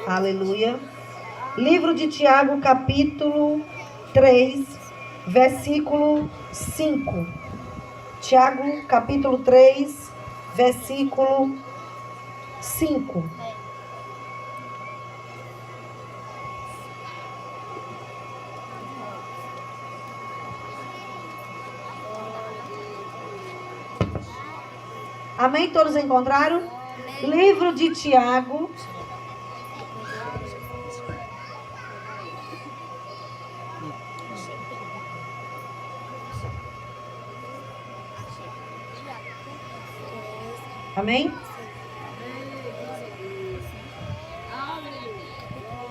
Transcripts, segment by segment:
Aleluia. Livro de Tiago, capítulo 3, versículo 5. Tiago, capítulo 3, versículo 5. Amém? Todos encontraram? Amém. Livro de Tiago. Amém?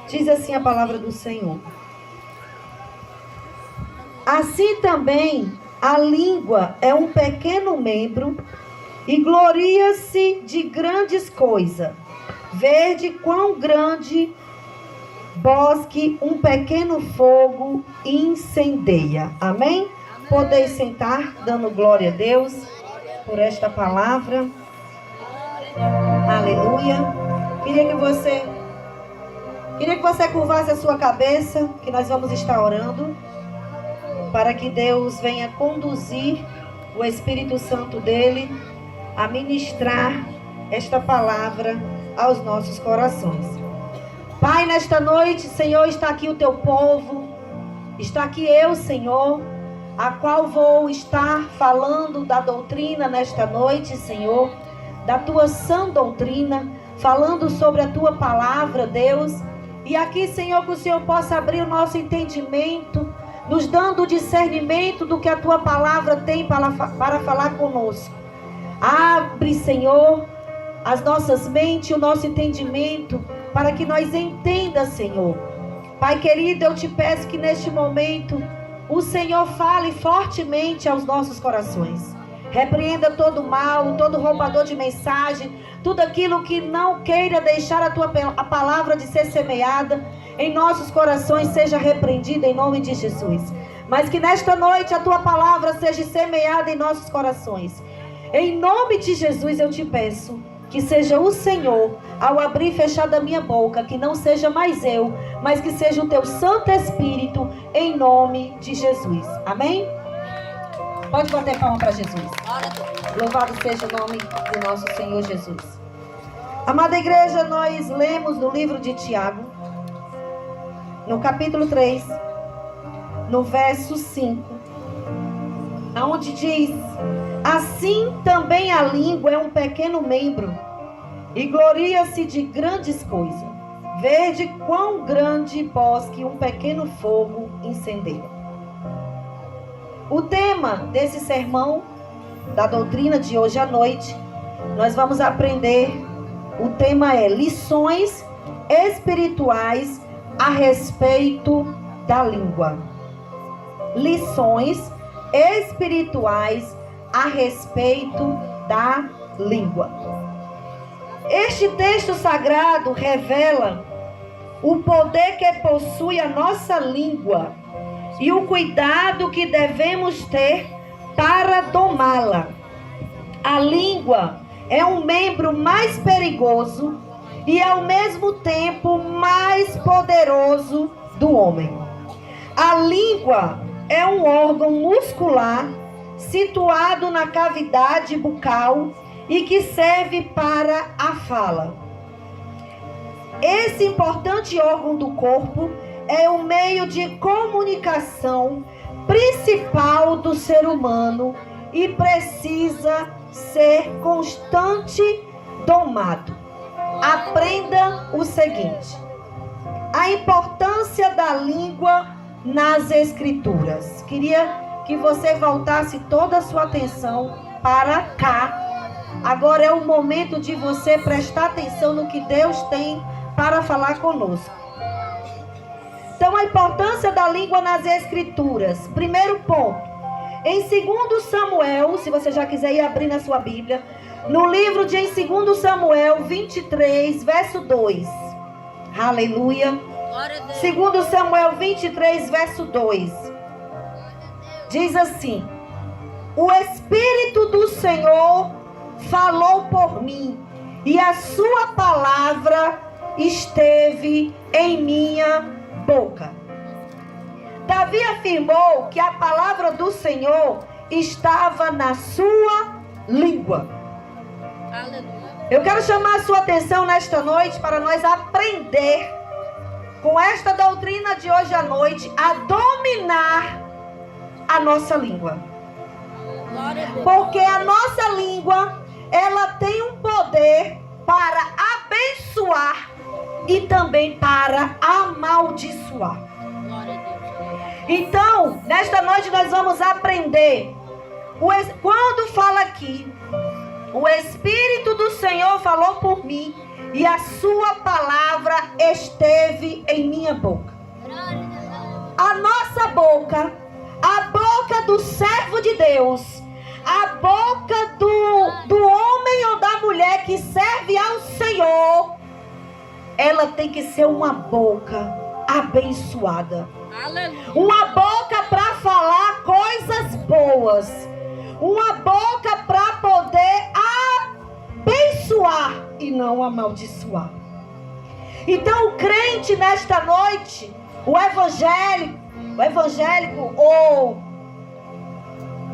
Diz assim a palavra do Senhor. Assim também a língua é um pequeno membro e gloria-se de grandes coisas. Vede quão grande bosque um pequeno fogo incendeia. Amém? Podeis sentar, dando glória a Deus por esta palavra. Aleluia. Queria que você curvasse a sua cabeça, que nós vamos estar orando, para que Deus venha conduzir o Espírito Santo dele a ministrar esta palavra aos nossos corações. Pai, nesta noite, Senhor, está aqui o teu povo, está aqui eu, Senhor, a qual vou estar falando da doutrina nesta noite, Senhor, da tua sã doutrina, falando sobre a tua palavra, Deus. E aqui, Senhor, que o Senhor possa abrir o nosso entendimento, nos dando o discernimento do que a tua palavra tem para falar conosco. Abre, Senhor, as nossas mentes, o nosso entendimento, para que nós entendamos, Senhor. Pai querido, eu te peço que neste momento o Senhor fale fortemente aos nossos corações. Repreenda todo mal, todo roubador de mensagem, tudo aquilo que não queira deixar a palavra de ser semeada em nossos corações seja repreendida em nome de Jesus. Mas que nesta noite a tua palavra seja semeada em nossos corações. Em nome de Jesus eu te peço que seja o Senhor, ao abrir e fechar da minha boca, que não seja mais eu, mas que seja o teu Santo Espírito, em nome de Jesus. Amém? Pode bater palma para Jesus. Louvado seja o nome do nosso Senhor Jesus. Amada igreja, nós lemos no livro de Tiago, no capítulo 3, no verso 5, aonde diz: assim também a língua é um pequeno membro e gloria-se de grandes coisas. Vede quão grande bosque um pequeno fogo incendeia. O tema desse sermão, da doutrina de hoje à noite, nós vamos aprender. O tema é lições espirituais a respeito da língua. Lições espirituais a respeito da língua. Este texto sagrado revela o poder que possui a nossa língua e o cuidado que devemos ter para domá-la. A língua é um membro mais perigoso e ao mesmo tempo mais poderoso do homem. A língua é um órgão muscular situado na cavidade bucal e que serve para a fala. Esse importante órgão do corpo é o meio de comunicação principal do ser humano e precisa ser constante domado. Aprenda o seguinte: a importância da língua nas Escrituras. Queria que você voltasse toda a sua atenção para cá. Agora é o momento de você prestar atenção no que Deus tem para falar conosco. Então, a importância da língua nas Escrituras. Primeiro ponto. Em 2 Samuel, se você já quiser ir abrir na sua Bíblia, no livro de 2 Samuel 23, verso 2. Aleluia. 2 Samuel 23, verso 2. Diz assim: o Espírito do Senhor falou por mim, e a sua palavra esteve em minha boca. Davi afirmou que a palavra do Senhor estava na sua língua. Eu quero chamar a sua atenção nesta noite para nós aprender com esta doutrina de hoje à noite a dominar a nossa língua. Porque a nossa língua, ela tem um poder para abençoar e também para amaldiçoar. Então, nesta noite nós vamos aprender. Quando fala aqui, o Espírito do Senhor falou por mim e a sua palavra esteve em minha boca. A nossa boca, a boca do servo de Deus, a boca do homem ou da mulher que serve ao Senhor, ela tem que ser uma boca abençoada. Uma boca para falar coisas boas. Uma boca para poder abençoar e não amaldiçoar. Então o crente nesta noite, o evangélico ou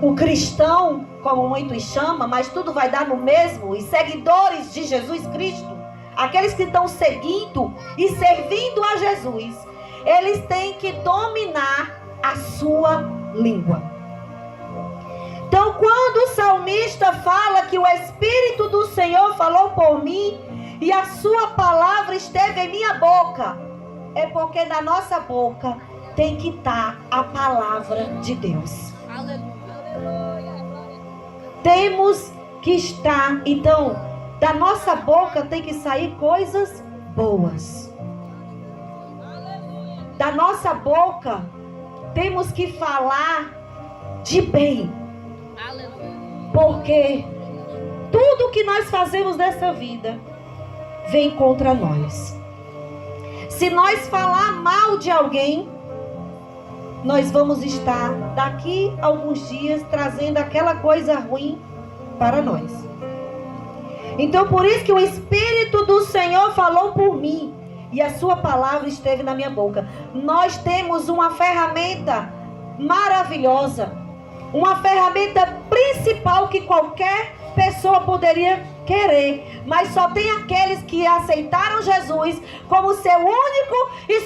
o cristão, como muitos chamam, mas tudo vai dar no mesmo, e seguidores de Jesus Cristo, aqueles que estão seguindo e servindo a Jesus, eles têm que dominar a sua língua. Então, quando o salmista fala que o Espírito do Senhor falou por mim e a sua palavra esteve em minha boca, é porque na nossa boca tem que estar a palavra de Deus. Temos que estar, então, da nossa boca tem que sair coisas boas. Da nossa boca temos que falar de bem. Porque tudo que nós fazemos nessa vida vem contra nós. Se nós falar mal de alguém, nós vamos estar daqui a alguns dias trazendo aquela coisa ruim para nós. Então por isso que o Espírito do Senhor falou por mim e a sua palavra esteve na minha boca. Nós temos uma ferramenta maravilhosa, uma ferramenta principal que qualquer pessoa poderia querer, mas só tem aqueles que aceitaram Jesus como seu único e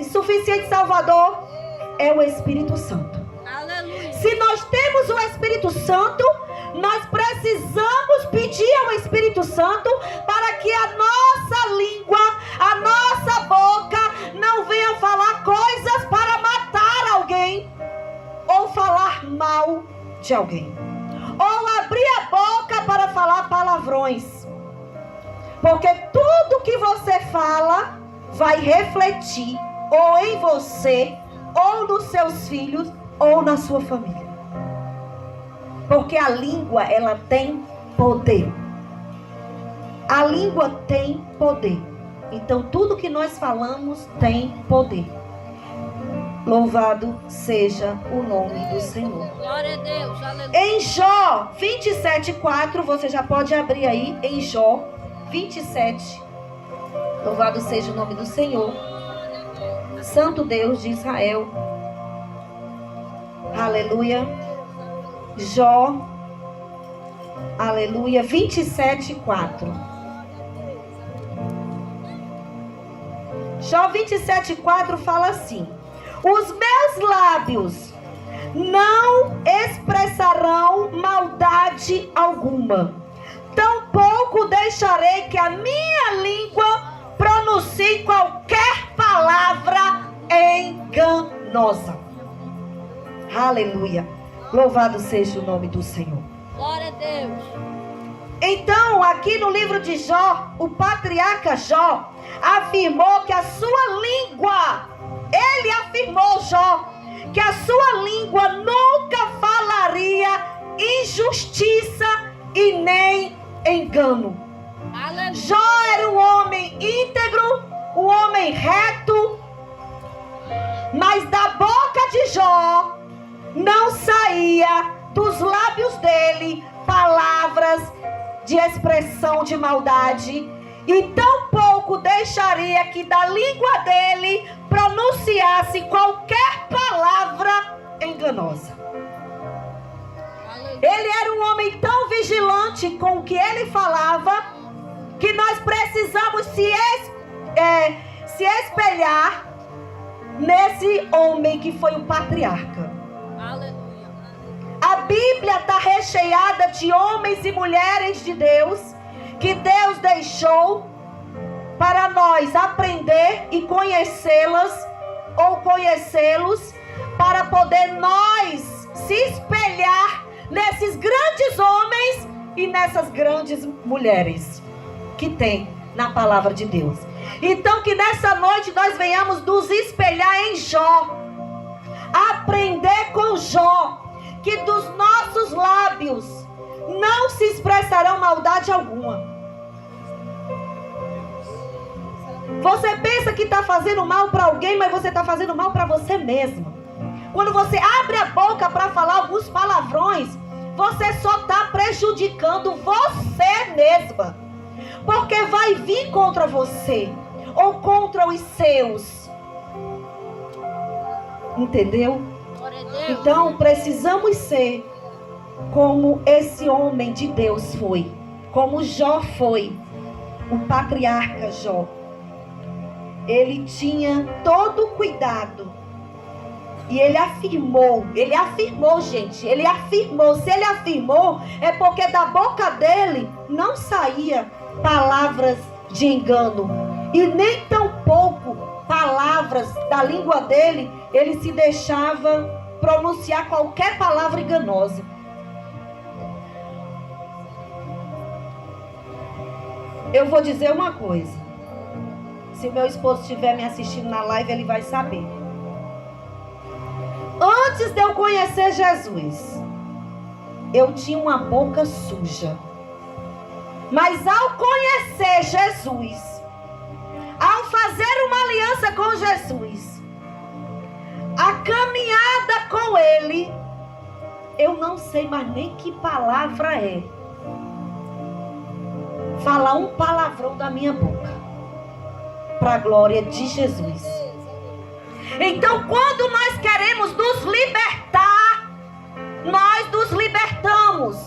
suficiente Salvador, é o Espírito Santo. Aleluia. Se nós temos o Espírito Santo, nós precisamos pedir ao Espírito Santo para que a nossa língua, a nossa boca não venha falar coisas para matar alguém ou falar mal de alguém, ou abrir a boca para falar palavrões, porque tudo que você fala vai refletir ou em você, ou nos seus filhos, ou na sua família. Porque a língua, ela tem poder. A língua tem poder. Então tudo que nós falamos tem poder. Louvado seja o nome do Senhor. Glória a Deus, aleluia. Em Jó 27:4, você já pode abrir aí, em Jó 27. Louvado seja o nome do Senhor, Santo Deus de Israel. Aleluia. Jó, aleluia, 27:4. Jó 27:4 fala assim: os meus lábios não expressarão maldade alguma, tampouco deixarei que a minha língua pronuncie qualquer palavra enganosa. Aleluia. Louvado seja o nome do Senhor. Glória a Deus. Então, aqui no livro de Jó, o patriarca Jó afirmou que a sua língua, ele afirmou, Jó, que a sua língua nunca falaria injustiça e nem engano. Aleluia. Jó era um homem íntegro, um homem reto, mas da boca de Jó não saía dos lábios dele palavras de expressão de maldade, e tampouco deixaria deixaria que da língua dele pronunciasse qualquer palavra enganosa. Ele era um homem tão vigilante com o que ele falava, que nós precisamos se espelhar nesse homem que foi o patriarca. Aleluia. A Bíblia está recheada de homens e mulheres de Deus, que Deus deixou para nós aprender e conhecê-las, ou conhecê-los, para poder nós se espelhar nesses grandes homens e nessas grandes mulheres que tem na palavra de Deus. Então que nessa noite nós venhamos nos espelhar em Jó, aprender com Jó, que dos nossos lábios não se expressarão maldade alguma. Você pensa que está fazendo mal para alguém, mas você está fazendo mal para você mesmo. Quando você abre a boca para falar alguns palavrões, você só está prejudicando você mesma. Porque vai vir contra você, ou contra os seus. Entendeu? Então precisamos ser como esse homem de Deus foi, como Jó foi, o patriarca Jó. Ele tinha todo o cuidado. E ele afirmou, gente, ele afirmou. Se ele afirmou, é porque da boca dele não saía palavras de engano. E nem tampouco palavras da língua dele, ele se deixava pronunciar qualquer palavra enganosa. Eu vou dizer uma coisa. Se meu esposo estiver me assistindo na live, ele vai saber. Antes de eu conhecer Jesus, eu tinha uma boca suja. Mas ao conhecer Jesus, ao fazer uma aliança com Jesus, a caminhada com Ele, eu não sei mais nem que palavra é falar um palavrão da minha boca, para a glória de Jesus. Então, quando nós queremos nos libertar, nós nos libertamos.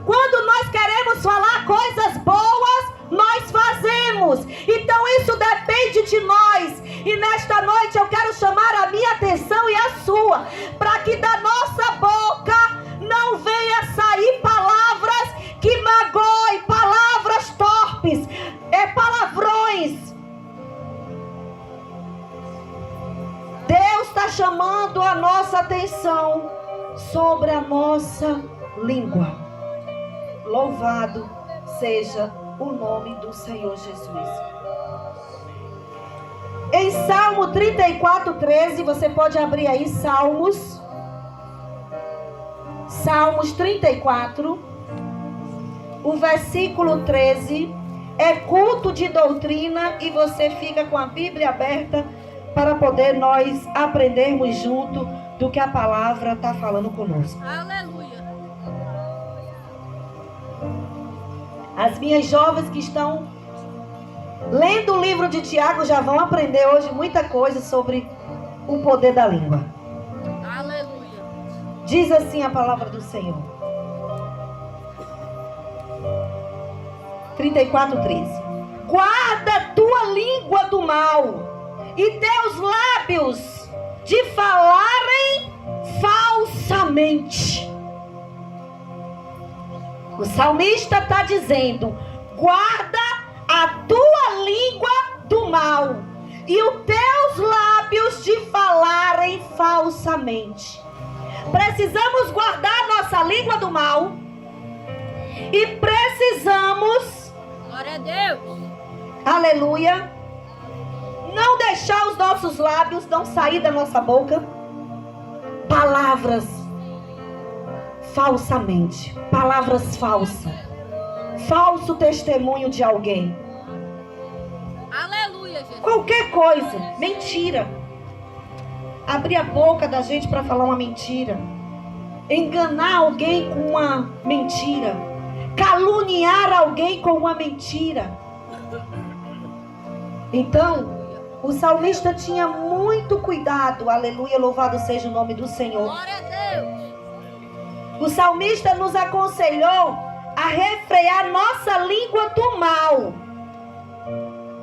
Quando nós queremos falar coisas boas, nós fazemos. Então isso depende de nós. E nesta noite eu quero chamar a minha atenção e a sua, para que da nossa boca não venha sair palavras que magoem, palavras torpes, palavrões. Deus está chamando a nossa atenção sobre a nossa língua. Louvado seja o nome do Senhor Jesus. Em Salmo 34:13, você pode abrir aí Salmos 34, o versículo 13, é culto de doutrina, e você fica com a Bíblia aberta para poder nós aprendermos junto do que a palavra está falando conosco. Aleluia. As minhas jovens que estão lendo o livro de Tiago já vão aprender hoje muita coisa sobre o poder da língua. Aleluia. Diz assim a palavra do Senhor. 34:13. Guarda tua língua do mal e teus lábios de falarem falsamente. O salmista está dizendo: guarda a tua língua do mal e os teus lábios de falarem falsamente. Precisamos guardar nossa língua do mal e precisamos, glória a Deus, aleluia, não deixar os nossos lábios não sair da nossa boca palavras falsamente, palavras falsas, falso testemunho de alguém. Aleluia, Jesus. Qualquer coisa, mentira. Abrir a boca da gente para falar uma mentira, enganar alguém com uma mentira, caluniar alguém com uma mentira. Então, o salmista tinha muito cuidado, aleluia, louvado seja o nome do Senhor. Glória a Deus. O salmista nos aconselhou a refrear nossa língua do mal.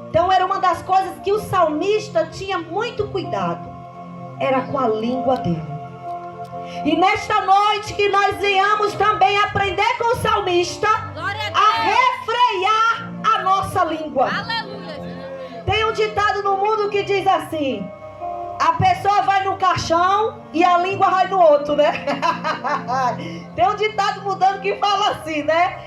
Então era uma das coisas que o salmista tinha muito cuidado, era com a língua dele. E nesta noite que nós venhamos também aprender com o salmista a refrear a nossa língua. Aleluia. Tem um ditado no mundo que diz assim: a pessoa vai no caixão e a língua vai no outro, né? Tem um ditado mudando que fala assim, né?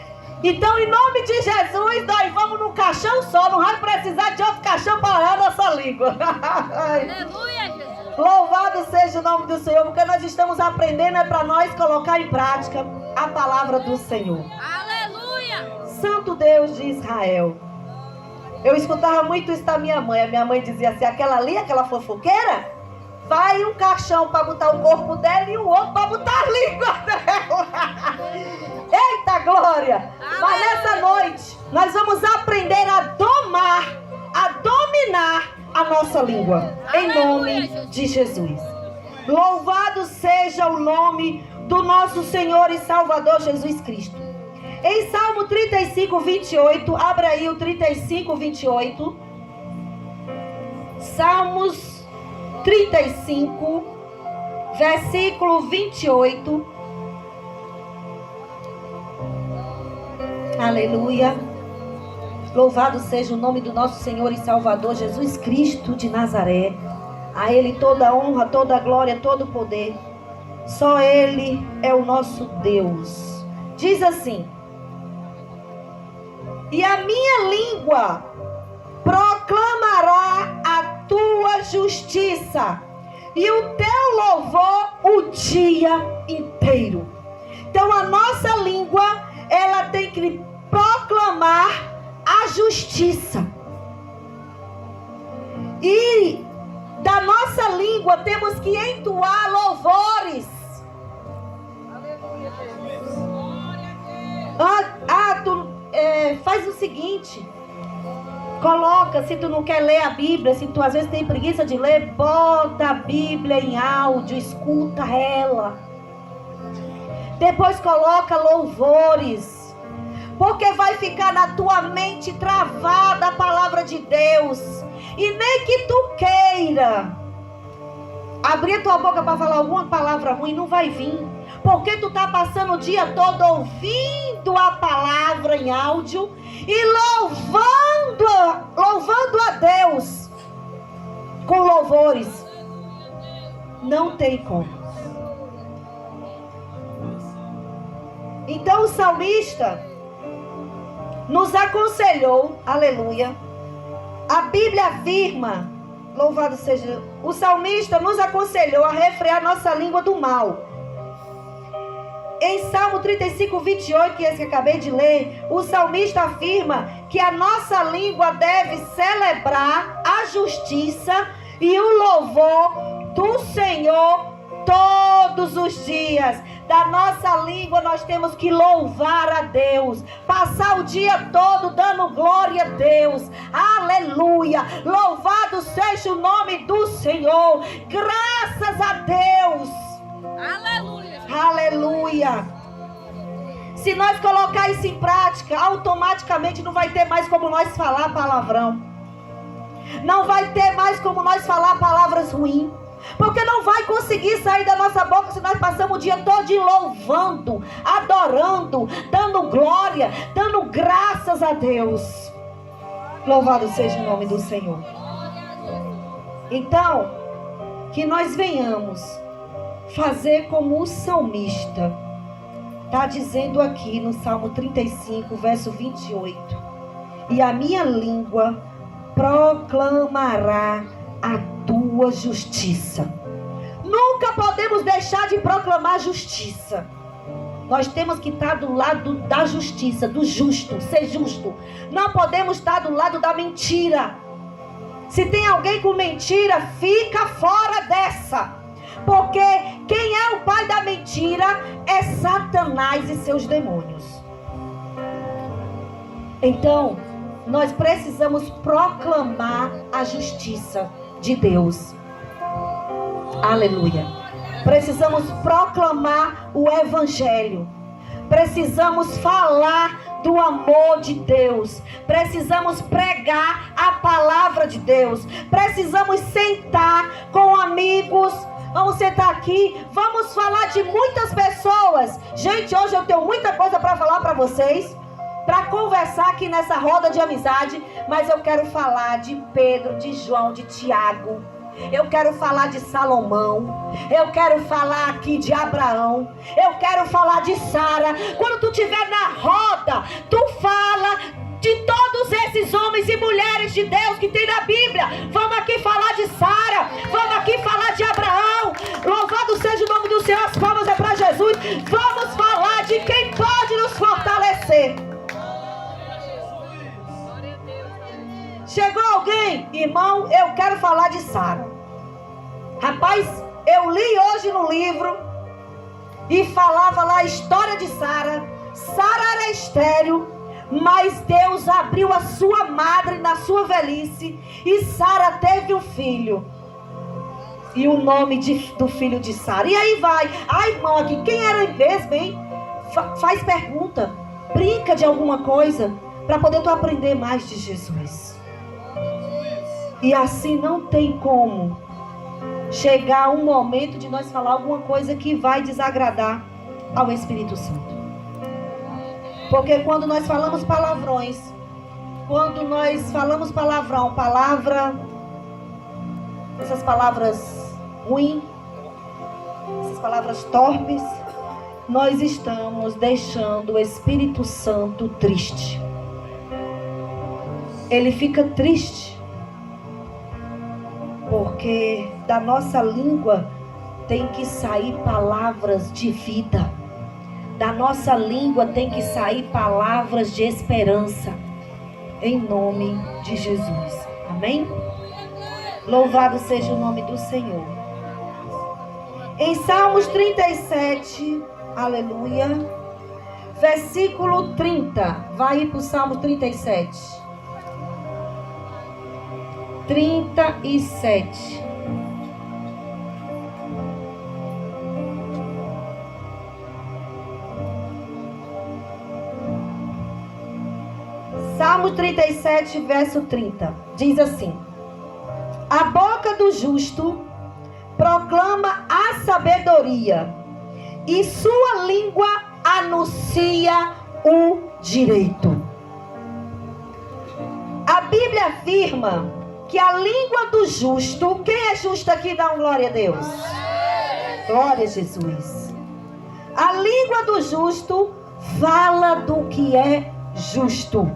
Então, em nome de Jesus, nós vamos num caixão só, não vai precisar de outro caixão para orar a nossa língua. Aleluia, Jesus. Louvado seja o nome do Senhor, porque nós estamos aprendendo é para nós colocar em prática a palavra do Senhor. Aleluia. Santo Deus de Israel. Eu escutava muito isso da minha mãe. A minha mãe dizia assim: aquela ali, aquela fofoqueira, vai um caixão para botar o corpo dela e o outro para botar a língua dela. Eita glória! Mas nessa noite nós vamos aprender a domar, a dominar a nossa língua, em nome de Jesus. Louvado seja o nome do nosso Senhor e Salvador Jesus Cristo. Em Salmo 35, 28, abra aí o 35, 28. Salmos 35, versículo 28. Aleluia. Louvado seja o nome do nosso Senhor e Salvador Jesus Cristo de Nazaré. A Ele toda a honra, toda a glória, todo o poder. Só Ele é o nosso Deus. Diz assim: e a minha língua proclamará a tua justiça e o teu louvor o dia inteiro. Então a nossa língua, ela tem que proclamar a justiça. E da nossa língua temos que entoar louvores. Faz o seguinte, coloca, se tu não quer ler a Bíblia, se tu às vezes tem preguiça de ler, bota a Bíblia em áudio, escuta ela. Depois coloca louvores, porque vai ficar na tua mente travada a palavra de Deus. E nem que tu queira abrir a tua boca para falar alguma palavra ruim, não vai vir. Porque tu tá passando o dia todo ouvindo a palavra em áudio e louvando a Deus com louvores. Não tem como. Então o salmista nos aconselhou, aleluia. A Bíblia afirma, louvado seja, o salmista nos aconselhou a refrear nossa língua do mal. Em Salmo 35, 28, que é esse que acabei de ler, o salmista afirma que a nossa língua deve celebrar a justiça e o louvor do Senhor todos os dias. Da nossa língua nós temos que louvar a Deus, passar o dia todo dando glória a Deus, aleluia, louvado seja o nome do Senhor, graças a Deus, aleluia, aleluia. Se nós colocar isso em prática, automaticamente não vai ter mais como nós falar palavrão, não vai ter mais como nós falar palavras ruins. Porque não vai conseguir sair da nossa boca se nós passamos o dia todo louvando, adorando, dando glória, dando graças a Deus. Louvado seja o nome do Senhor. Então, que nós venhamos fazer como o salmista está dizendo aqui no Salmo 35, verso 28. E a minha língua proclamará a tua justiça. Nunca podemos deixar de proclamar justiça. Nós temos que estar do lado da justiça, do justo, ser justo. Não podemos estar do lado da mentira. Se tem alguém com mentira, fica fora dessa. Porque quem é o pai da mentira é Satanás e seus demônios. Então, nós precisamos proclamar a justiça de Deus. Aleluia. Precisamos proclamar o evangelho. Precisamos falar do amor de Deus. Precisamos pregar a palavra de Deus. Precisamos sentar com amigos. Vamos sentar aqui. Vamos falar de muitas pessoas. Gente, hoje eu tenho muita coisa para falar para vocês, para conversar aqui nessa roda de amizade. Mas eu quero falar de Pedro, de João, de Tiago. Eu quero falar de Salomão. Eu quero falar aqui de Abraão. Eu quero falar de Sara. Quando tu estiver na roda, tu fala de todos esses homens e mulheres de Deus que tem na Bíblia. Vamos aqui falar de Sara. Vamos aqui falar de Abraão. Louvado seja o nome do Senhor. As palmas é para Jesus. Vamos falar de quem pode nos fortalecer. Chegou alguém? Irmão, eu quero falar de Sara. Rapaz, eu li hoje no livro e falava lá a história de Sara. Sara era estéril, mas Deus abriu a sua madre na sua velhice e Sara teve um filho. E o nome do filho de Sara. E aí vai. Ai, irmão, aqui, quem era mesmo, hein? Faz pergunta. Brinca de alguma coisa para poder tu aprender mais de Jesus. E assim não tem como chegar um momento de nós falar alguma coisa que vai desagradar ao Espírito Santo. Porque quando nós falamos palavrões, quando nós falamos palavrão, essas palavras ruins, essas palavras torpes, nós estamos deixando o Espírito Santo triste. Ele fica triste. Porque da nossa língua tem que sair palavras de vida. Da nossa língua tem que sair palavras de esperança. Em nome de Jesus. Amém? Louvado seja o nome do Senhor. Em Salmos 37, aleluia, versículo 30. Vai para o Salmo 37. 37. Salmo 37, verso 30. Diz assim: a boca do justo proclama a sabedoria, e sua língua anuncia o direito. A Bíblia afirma que a língua do justo, quem é justo aqui, dá uma glória a Deus. Glória a Jesus. A língua do justo fala do que é justo.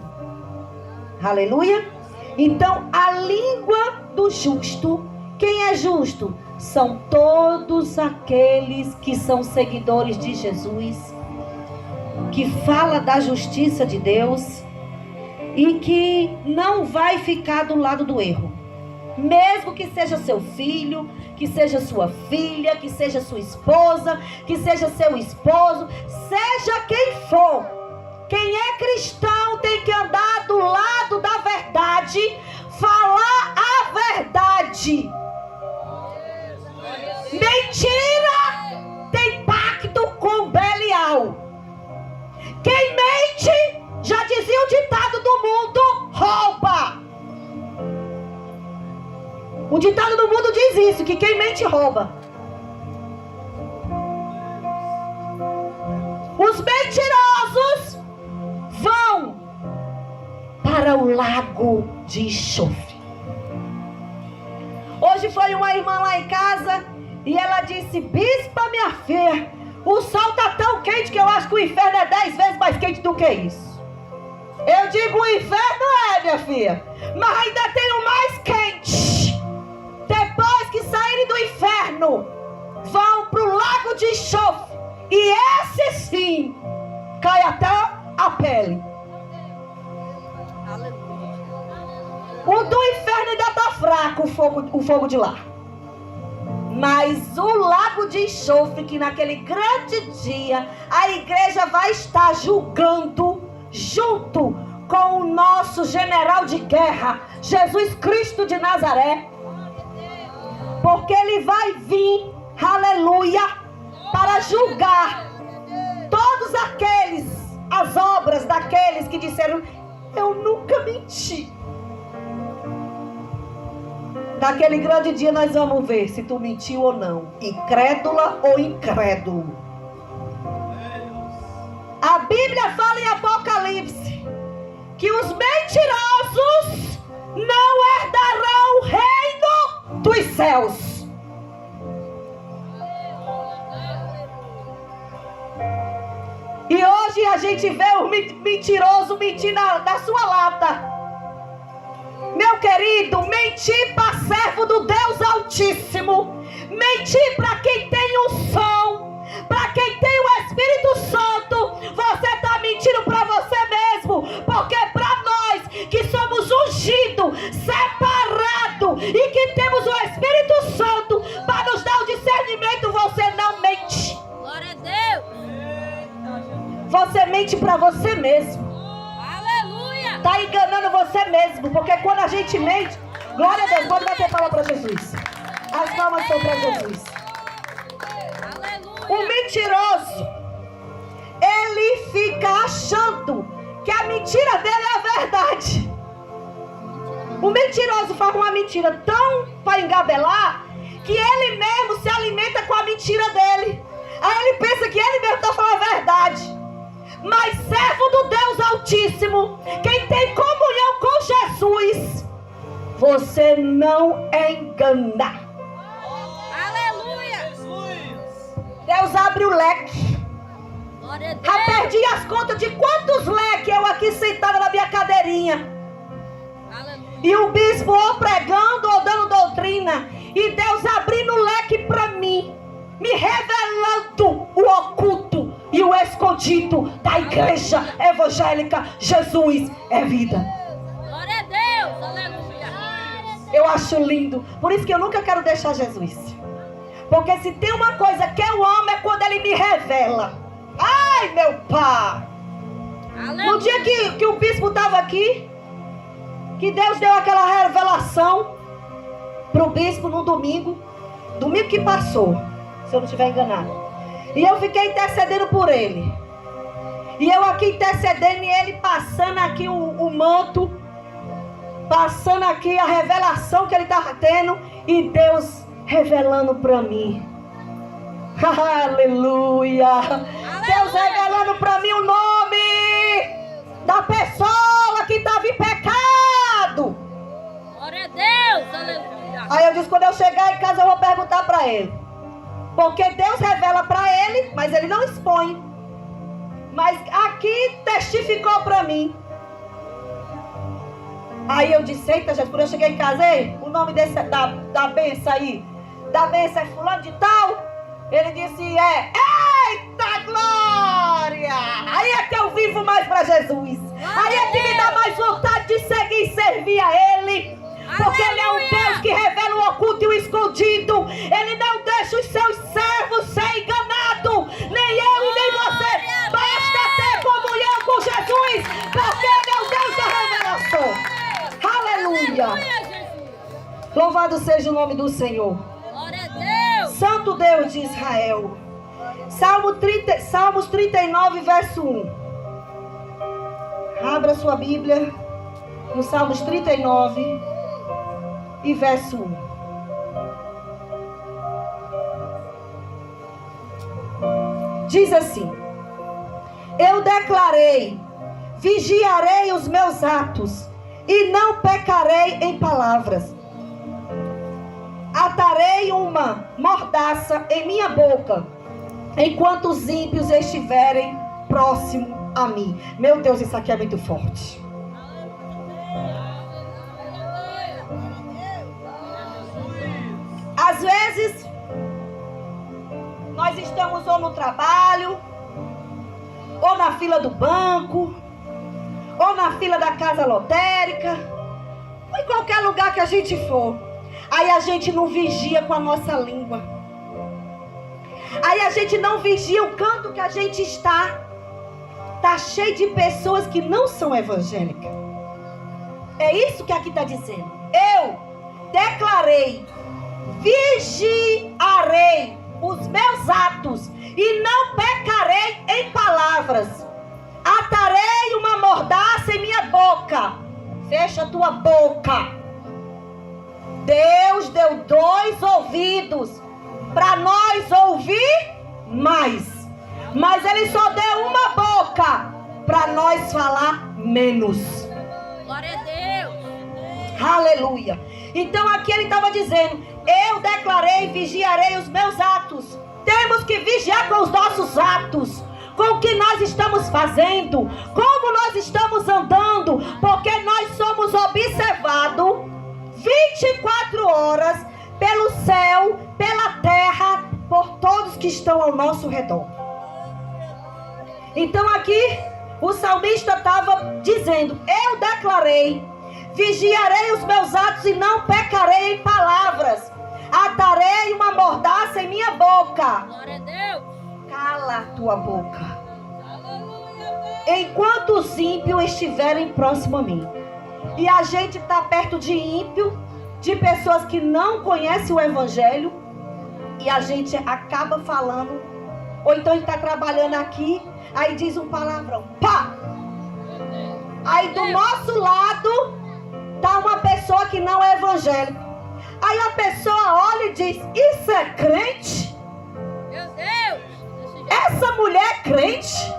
Aleluia. Então a língua do justo, quem é justo? São todos aqueles que são seguidores de Jesus, que fala da justiça de Deus e que não vai ficar do lado do erro. Mesmo que seja seu filho, que seja sua filha, que seja sua esposa, que seja seu esposo, seja quem for. Quem é cristão tem que andar do lado da verdade, falar a verdade. Mentira tem pacto com Belial. Quem mente, já dizia o ditado do mundo, rouba. O ditado do mundo diz isso, que quem mente rouba. Os mentirosos vão para o lago de enxofre. Hoje foi uma irmã lá em casa e ela disse: bispa, minha filha, o sol tá tão quente que eu acho que o inferno é 10 vezes mais quente do que isso. Eu digo, o inferno é, minha filha, mas ainda tem o mais quente. Depois que saírem do inferno, vão para o lago de enxofre. E esse sim, cai até a pele. O do inferno ainda está fraco, o fogo de lá. Mas o lago de enxofre, que naquele grande dia a igreja vai estar julgando junto com o nosso general de guerra, Jesus Cristo de Nazaré. Porque Ele vai vir, aleluia, para julgar todos as obras daqueles que disseram: eu nunca menti. Naquele grande dia nós vamos ver se tu mentiu ou não, incrédula ou incrédulo. A Bíblia fala em Apocalipse que os mentirosos não herdarão o reino dos céus. E hoje a gente vê o mentiroso mentir na sua lata. Meu querido, mentir para servo do Deus Altíssimo, mentir para quem tem unção, para quem tem o Espírito Santo, você está mentindo para você mesmo, porque para nós que somos ungidos, separados e que temos o Espírito Santo para nos dar o discernimento, você não mente. Glória a Deus. Você mente para você mesmo. Está enganando você mesmo, porque quando a gente mente, glória a Deus, pode bater palma para Jesus. As palmas são para Jesus. O mentiroso, ele fica achando que a mentira dele é a verdade. O mentiroso faz uma mentira tão para engabelar que ele mesmo se alimenta com a mentira dele. Aí ele pensa que ele mesmo está falando a verdade. Mas servo do Deus Altíssimo, quem tem comunhão com Jesus, você não engana. Aleluia. Deus abre o leque. Glória a Deus. Já perdi as contas de quantos leques eu aqui sentada na minha cadeirinha. Aleluia. E o bispo ou pregando ou dando doutrina. E Deus abrindo o leque para mim, me revelando o oculto e o escondido da igreja evangélica. Jesus é vida. Glória a Deus. Aleluia. Eu acho lindo. Por isso que eu nunca quero deixar Jesus. Porque se tem uma coisa que eu amo é quando Ele me revela. Ai, meu pai. Aleluia. No dia que o bispo estava aqui, que Deus deu aquela revelação para o bispo no domingo que passou, se eu não estiver enganado. E eu fiquei intercedendo por ele. E eu aqui intercedendo e ele passando aqui o manto, passando aqui a revelação que ele estava tendo. E Deus revelando para mim. Aleluia. Deus revelando para mim o nome da pessoa que estava em pecado. Glória a Deus. Aleluia. Aí eu disse, quando eu chegar em casa eu vou perguntar para ele. Porque Deus revela para ele, mas ele não expõe. Mas aqui testificou para mim. Aí eu disse, eita Jesus, quando eu cheguei em casa, ei, o nome desse, da benção aí, da benção é fulano de tal? Ele disse, eita glória! Aí é que eu vivo mais para Jesus. Aí é que me dá mais vontade de seguir e servir a Ele. Porque Ele é um Deus que revela o oculto e o escondido. Ele não deixa os seus servos ser enganados. Nem eu e nem você. Basta ter comunhão com Jesus. Porque Ele é o Deus da revelação. Aleluia. Louvado seja o nome do Senhor. Glória a Deus. Santo Deus de Israel. Salmos 39, verso 1. Abra sua Bíblia no Salmos 39 e verso 1. Diz assim: eu declarei, vigiarei os meus atos e não pecarei em palavras. Atarei uma mordaça em minha boca, enquanto os ímpios estiverem próximo a mim. Meu Deus, isso aqui é muito forte. Às vezes, nós estamos ou no trabalho, ou na fila do banco, ou na fila da casa lotérica, ou em qualquer lugar que a gente for. Aí a gente não vigia com a nossa língua. Aí a gente não vigia o canto que a gente está. está cheio de pessoas que não são evangélicas. É isso que aqui está dizendo. Eu declarei, vigiarei os meus atos e não pecarei em palavras. Atarei uma mordaça em minha boca. Fecha a tua boca. Deus deu 2 ouvidos para nós ouvir mais. Mas Ele só deu uma boca para nós falar menos. Glória a Deus. Aleluia. Então aqui Ele estava dizendo: eu declarei e vigiarei os meus atos. Temos que vigiar com os nossos atos, com o que nós estamos fazendo, como nós estamos andando, porque nós somos observados 24 horas pelo céu, pela terra, por todos que estão ao nosso redor. Então aqui o salmista estava dizendo: eu declarei, vigiarei os meus atos e não pecarei em palavras. Atarei uma mordaça em minha boca. Glória a Deus. Cala a tua boca. Enquanto os ímpios estiverem próximo a mim. E a gente está perto de ímpio, de pessoas que não conhecem o evangelho, e a gente acaba falando, ou então a gente está trabalhando aqui, aí diz um palavrão, pá! Aí do nosso lado está uma pessoa que não é evangélica. Aí a pessoa olha e diz: isso é crente? Meu Deus. Essa mulher é crente?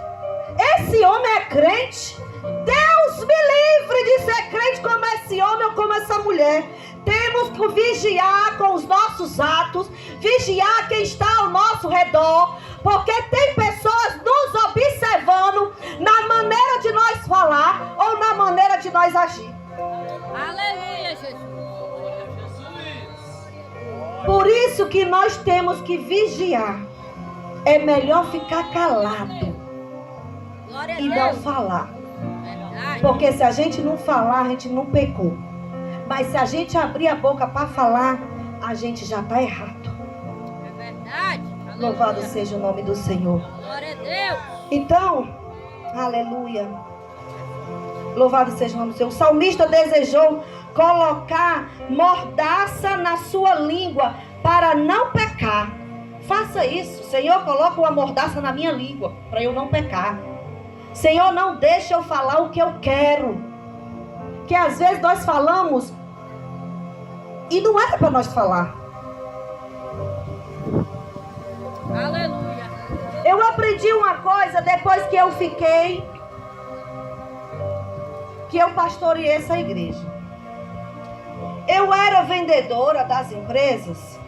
Esse homem é crente? Deus me livre de ser crente como esse homem ou como essa mulher. Temos que vigiar com os nossos atos, vigiar quem está ao nosso redor, porque tem pessoas nos observando na maneira de nós falar ou na maneira de nós agir. Aleluia, Jesus. Por isso que nós temos que vigiar. É melhor ficar calado Glória a e Deus. não falar. Verdade. Porque se a gente não falar, a gente não pecou. Mas se a gente abrir a boca para falar, a gente já está errado. É verdade. Aleluia. Louvado seja o nome do Senhor. Glória a Deus. Então, aleluia. Louvado seja o nome do Senhor. O salmista desejou colocar mordaça na sua língua para não pecar. Faça isso. Senhor, coloca uma mordaça na minha língua para eu não pecar. Senhor, não deixa eu falar o que eu quero. Que às vezes nós falamos e não era para nós falar. Aleluia. Eu aprendi uma coisa depois que eu pastoreei essa igreja. Eu era vendedora das empresas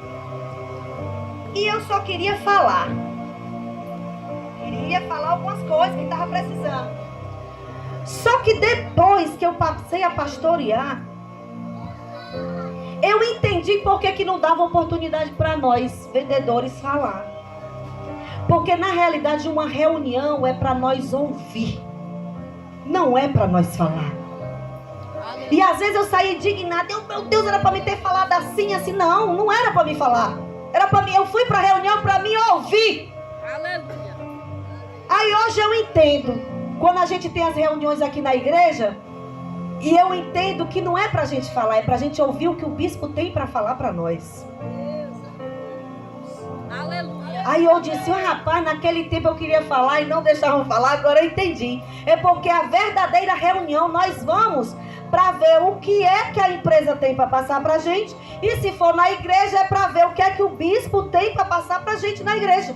e eu só queria falar. Queria falar algumas coisas que estava precisando. Só que depois que eu passei a pastorear, eu entendi por que não dava oportunidade para nós, vendedores, falar. Porque na realidade uma reunião é para nós ouvir, não é para nós falar. E às vezes eu saí indignada, meu Deus, era para me ter falado assim, assim. Não, não era para me falar. Era para mim, eu fui para a reunião para me ouvir. Aleluia. Aí hoje eu entendo, quando a gente tem as reuniões aqui na igreja, e eu entendo que não é para a gente falar, é para a gente ouvir o que o bispo tem para falar para nós. Aleluia. Aí eu disse: rapaz, naquele tempo eu queria falar e não deixavam falar, agora eu entendi. É porque a verdadeira reunião nós vamos para ver o que é que a empresa tem para passar para a gente. E se for na igreja é para ver o que é que o bispo tem para passar para a gente na igreja.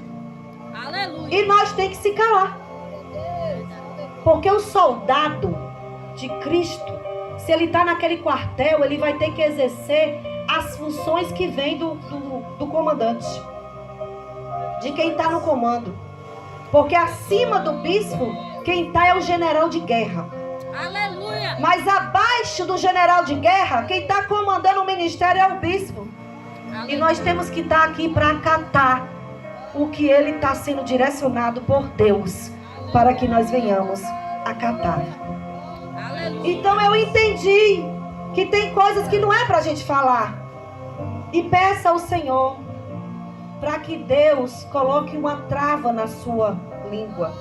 Aleluia. E nós temos que se calar. Porque o soldado de Cristo, se ele está naquele quartel, ele vai ter que exercer as funções que vêm do comandante, de quem está no comando. Porque acima do bispo, quem está é o general de guerra. Aleluia. Mas abaixo do general de guerra, quem está comandando o ministério é o bispo. E nós temos que estar aqui para acatar o que ele está sendo direcionado por Deus, para que nós venhamos acatar. Aleluia. Então eu entendi que tem coisas que não é para a gente falar. E peça ao Senhor para que Deus coloque uma trava na sua língua.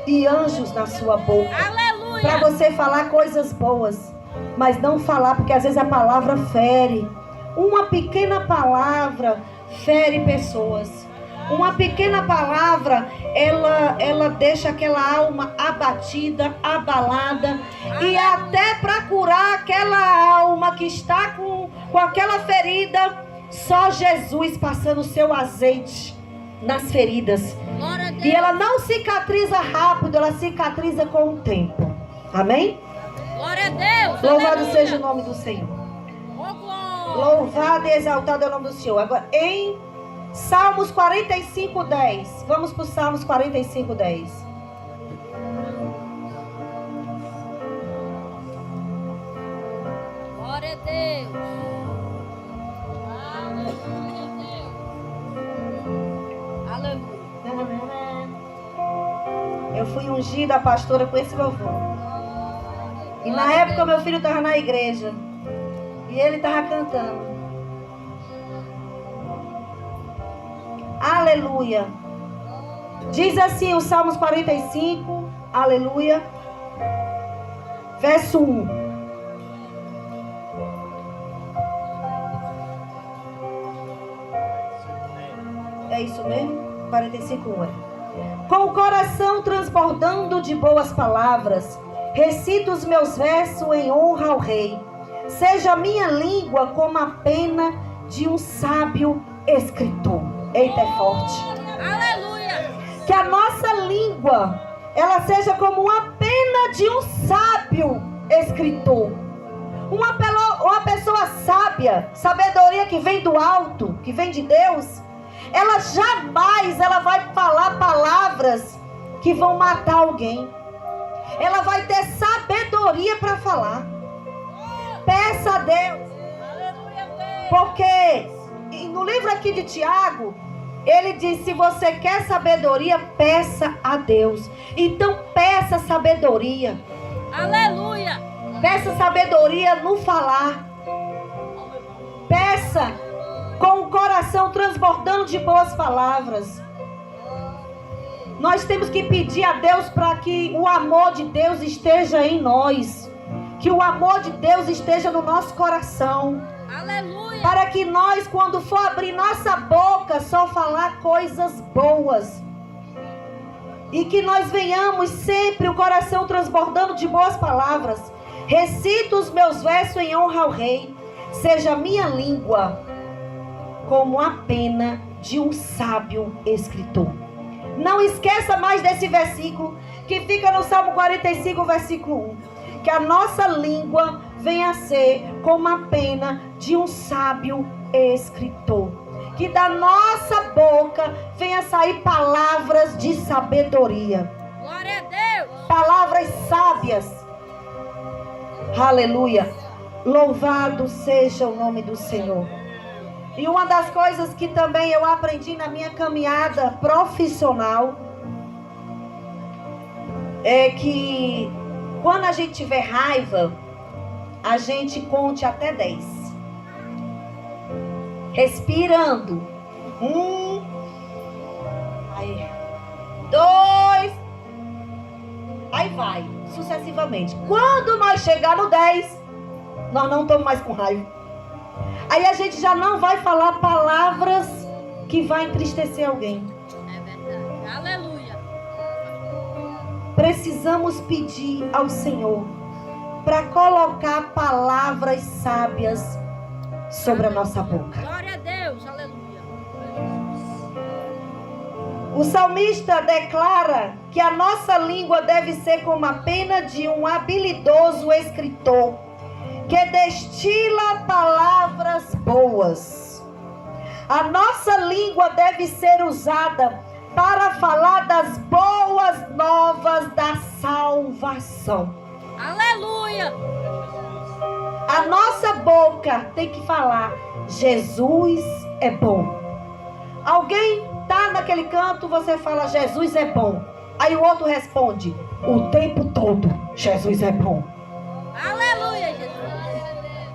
e anjos na sua boca. Aleluia. Para você falar coisas boas, mas não falar, porque às vezes a palavra fere. Uma pequena palavra fere pessoas. Uma pequena palavra, ela deixa aquela alma abatida, abalada. E até para curar aquela alma que está com aquela ferida, só Jesus passando o seu azeite nas feridas. E ela não cicatriza rápido, ela cicatriza com o tempo. Amém? Glória a Deus. Louvado Aleluia. seja o nome do Senhor. Oh, glória. Louvado e exaltado é o nome do Senhor. Agora, em Salmos 45:10. Vamos para o Salmos 45:10. Glória a Deus. Aleluia. Eu fui ungida a pastora com esse louvor. E na época meu filho estava na igreja. E ele estava cantando. Aleluia. Diz assim o Salmos 45. Aleluia. Verso 1. É isso mesmo? 45:1. Com o coração transbordando de boas palavras, recito os meus versos em honra ao rei. Seja a minha língua como a pena de um sábio escritor. Eita, é forte. Aleluia. Que a nossa língua, ela seja como uma pena de um sábio escritor. Uma pessoa sábia, sabedoria que vem do alto, que vem de Deus, ela jamais vai falar palavras que vão matar alguém. Ela vai ter sabedoria para falar. Peça a Deus. Porque no livro aqui de Tiago, ele diz: se você quer sabedoria, peça a Deus. Então peça sabedoria. Aleluia. Peça sabedoria no falar. Peça com o coração transbordando de boas palavras. Nós temos que pedir a Deus para que o amor de Deus esteja em nós. Que o amor de Deus esteja no nosso coração. Aleluia. Para que nós, quando for abrir nossa boca, só falar coisas boas. E que nós venhamos sempre o coração transbordando de boas palavras. Recito os meus versos em honra ao rei. Seja a minha língua como a pena de um sábio escritor. Não esqueça mais desse versículo que fica no Salmo 45, versículo 1. Que a nossa língua venha a ser como a pena de um sábio escritor. Que da nossa boca venha a sair palavras de sabedoria. Glória a Deus. Palavras sábias. Aleluia. Louvado seja o nome do Senhor. E uma das coisas que também eu aprendi na minha caminhada profissional é que quando a gente tiver raiva, a gente conte até 10. Respirando. 1, aí 2, aí vai, sucessivamente. Quando nós chegar no 10, nós não estamos mais com raiva. Aí a gente já não vai falar palavras que vai entristecer alguém. É verdade. Aleluia. Precisamos pedir ao Senhor para colocar palavras sábias sobre a nossa boca. Glória a Deus. Aleluia. O salmista declara que a nossa língua deve ser como a pena de um habilidoso escritor, que destila palavras boas. A nossa língua deve ser usada para falar das boas novas da salvação. Aleluia. A nossa boca tem que falar: Jesus é bom. Alguém está naquele canto, você fala: Jesus é bom. Aí o outro responde: o tempo todo, Jesus é bom. Aleluia, Jesus.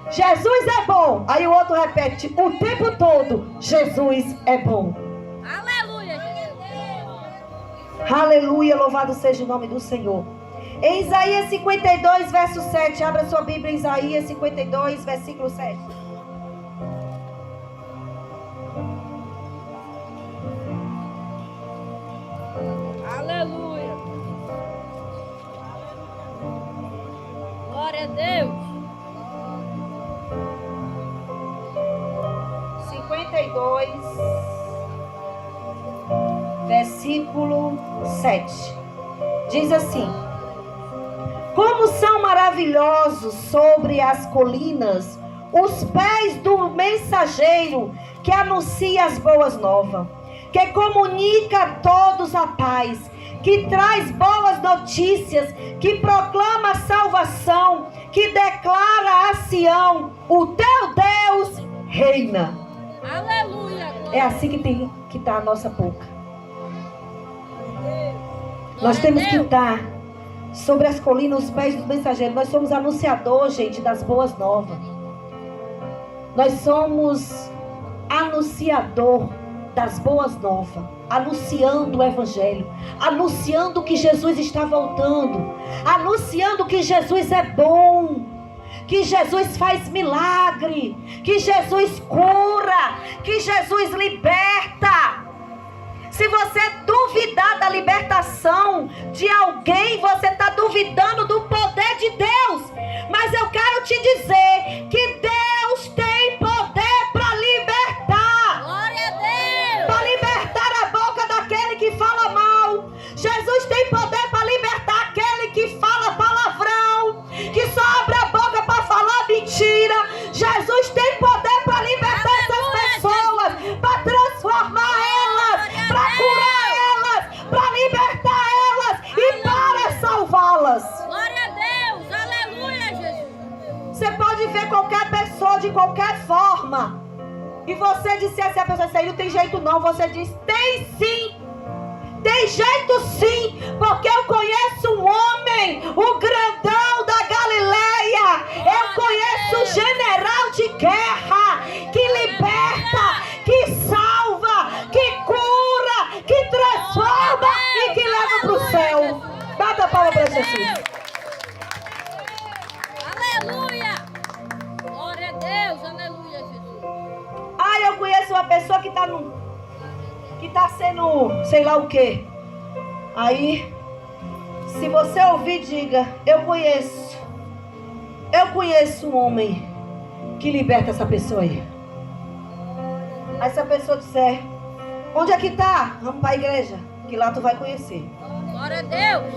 Jesus é bom. Aí o outro repete: o tempo todo, Jesus é bom. Aleluia, Jesus. Aleluia, louvado seja o nome do Senhor. Em Isaías 52, verso 7. Abra sua Bíblia em Isaías 52, versículo 7. Aleluia. Glória a Deus. 52, versículo 7. Diz assim: como são maravilhosos sobre as colinas os pés do mensageiro que anuncia as boas novas, que comunica a todos a paz, que traz boas notícias, que proclama a salvação, que declara a Sião: o teu Deus reina. Aleluia. É assim que tem que estar a nossa boca. Nós temos que estar sobre as colinas, os pés dos mensageiros. Nós somos anunciadores, gente, das boas novas. Nós somos anunciador das boas novas, anunciando o evangelho, anunciando que Jesus está voltando, anunciando que Jesus é bom, que Jesus faz milagre, que Jesus cura, que Jesus liberta. Se você duvidar da libertação de alguém, você está duvidando do poder de Deus. Mas eu quero te dizer que Deus tem poder para libertar. Glória a Deus. Para libertar a boca daquele que fala mal. Jesus tem poder para libertar aquele que fala palavrão, que só abre a boca para falar mentira. Jesus tem poder para libertar essas pessoas, para transformar elas, para curar elas, para libertar elas e para salvá-las. Glória a Deus. Aleluia, Jesus. Você pode ver qualquer pessoa de qualquer forma e você disser assim, a pessoa diz, não tem jeito não. Você diz, tem sim. Tem jeito sim, porque eu conheço um homem, o grandão da Galileia. Eu conheço o general de guerra que liberta, que salva, que cura, que transforma e que leva para o céu. Bata a palma para Jesus. Aleluia. Glória a Deus. Aleluia, Jesus. Eu conheço uma pessoa que está sendo sei lá o que. Aí, se você ouvir, diga, eu conheço um homem que liberta essa pessoa aí. Aí se a pessoa disser, onde é que tá? Vamos para a igreja, que lá tu vai conhecer. Glória a Deus.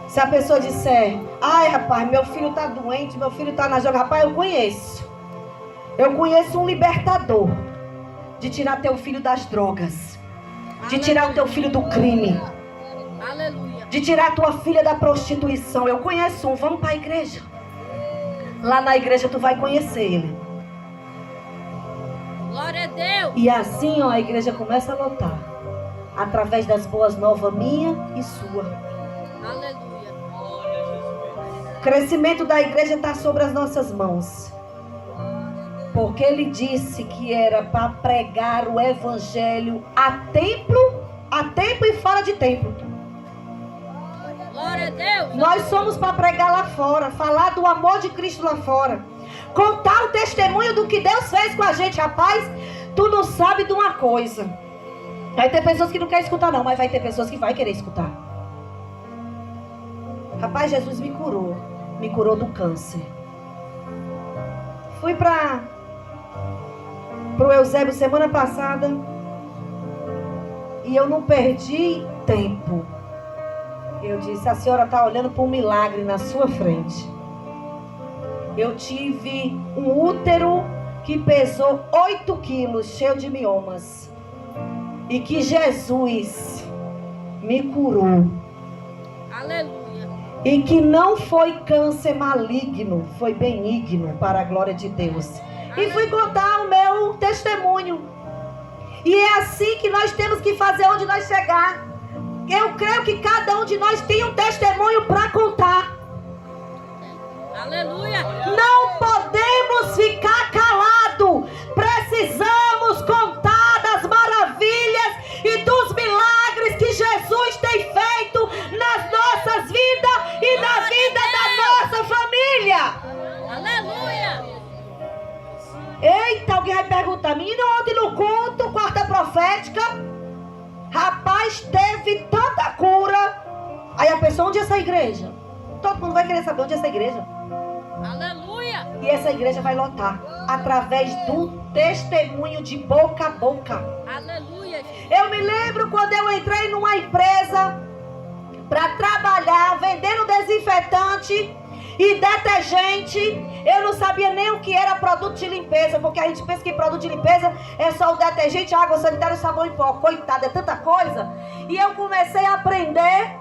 Se a pessoa disser, ai rapaz, meu filho tá doente, meu filho tá na joga, rapaz, eu conheço um libertador de tirar teu filho das drogas, de tirar o teu filho do crime, Aleluia. de tirar tua filha da prostituição. Eu conheço um, vamos para a igreja. Lá na igreja tu vai conhecer ele. Glória a Deus. E assim, a igreja começa a lotar, através das boas novas minha e sua. Aleluia. O crescimento da igreja está sobre as nossas mãos. Porque ele disse que era para pregar o evangelho a tempo e fora de templo. Glória a Deus. Nós somos para pregar lá fora, falar do amor de Cristo lá fora, contar o testemunho do que Deus fez com a gente. Rapaz, tu não sabe de uma coisa. Vai ter pessoas que não querem escutar não, mas vai ter pessoas que vai querer escutar. Rapaz, Jesus me curou do câncer. Fui para o Eusébio semana passada e eu não perdi tempo. Eu disse, a senhora está olhando para um milagre na sua frente. Eu tive um útero que pesou 8 quilos, cheio de miomas, e que Jesus me curou. Aleluia. E que não foi câncer maligno, foi benigno, para a glória de Deus. E fui contar o meu testemunho. E é assim que nós temos que fazer onde nós chegar. Eu creio que cada um de nós tem um testemunho para contar. Aleluia. Não podemos ficar calados. Precisamos contar das maravilhas e dos milagres Eita, alguém vai perguntar: menino, ontem no culto, quarta profética, rapaz, teve tanta cura. Aí a pessoa: onde é essa igreja? Todo mundo vai querer saber onde é essa igreja. Aleluia. E essa igreja vai lotar através do testemunho de boca a boca. Aleluia. Eu me lembro quando eu entrei numa empresa para trabalhar vendendo desinfetante e detergente. Eu não sabia nem o que era produto de limpeza, porque a gente pensa que produto de limpeza é só o detergente, água sanitária e sabão em pó. Coitada, é tanta coisa. E eu comecei a aprender.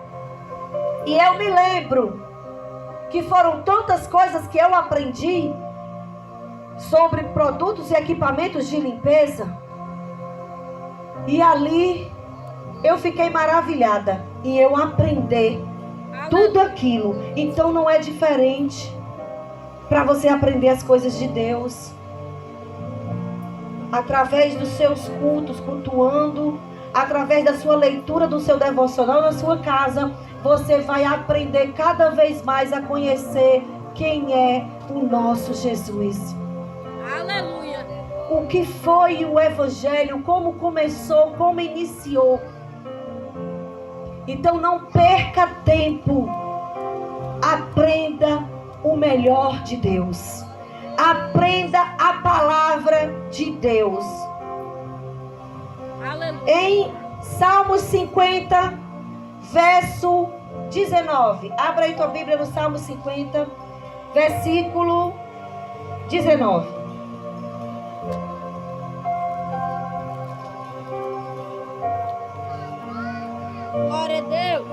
E eu me lembro que foram tantas coisas que eu aprendi sobre produtos e equipamentos de limpeza. E ali eu fiquei maravilhada em eu aprender tudo aquilo. Então não é diferente para você aprender as coisas de Deus. Através dos seus cultos, cultuando, através da sua leitura do seu devocional na sua casa, você vai aprender cada vez mais a conhecer quem é o nosso Jesus. Aleluia. O que foi o Evangelho, como começou, como iniciou. Então não perca tempo. Aprenda o melhor de Deus. Aprenda a palavra de Deus. Aleluia. Em Salmos 50, verso 19. Abra aí tua Bíblia no Salmo 50, versículo 19. Glória a Deus.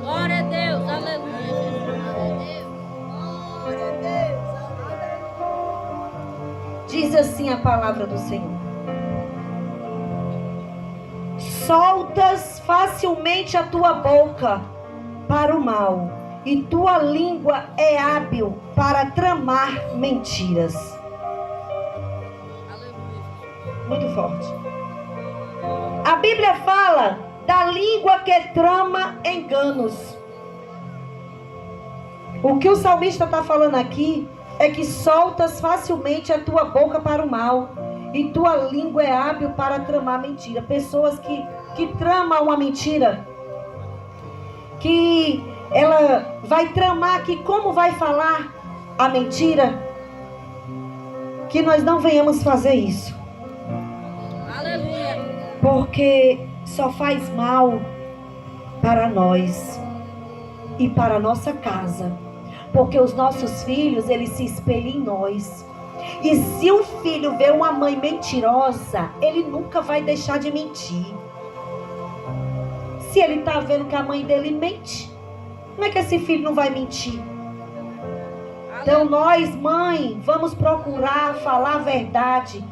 Glória a Deus. Aleluia, Jesus. Glória a Deus. Diz assim a palavra do Senhor: soltas facilmente a tua boca para o mal, e tua língua é hábil para tramar mentiras. Aleluia. Muito forte. A Bíblia fala da língua que trama enganos. O que o salmista está falando aqui é que soltas facilmente a tua boca para o mal, e tua língua é hábil para tramar mentira. Pessoas que tramam uma mentira, que ela vai tramar aqui como vai falar a mentira, que nós não venhamos fazer isso. Aleluia. Porque só faz mal para nós e para a nossa casa. Porque os nossos filhos, eles se espelham em nós. E se o filho vê uma mãe mentirosa, ele nunca vai deixar de mentir. Se ele está vendo que a mãe dele mente, como é que esse filho não vai mentir? Então nós, mãe, vamos procurar falar a verdade,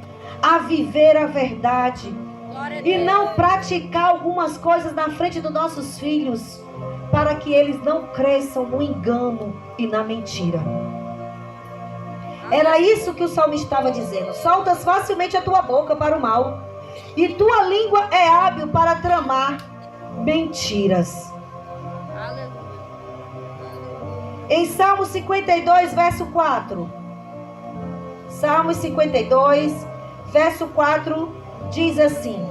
a viver a verdade. E não praticar algumas coisas na frente dos nossos filhos, para que eles não cresçam no engano e na mentira. Era isso que o salmista estava dizendo. Soltas facilmente a tua boca para o mal, e tua língua é hábil para tramar mentiras. Em Salmo 52, verso 4. Salmo 52, verso 4, diz assim: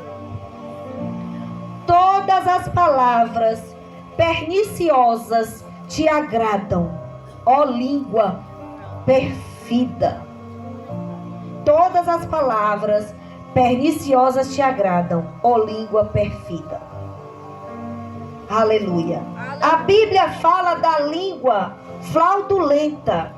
todas as palavras perniciosas te agradam, ó língua perfida. Todas as palavras perniciosas te agradam, ó língua perfida. Aleluia. A Bíblia fala da língua fraudulenta.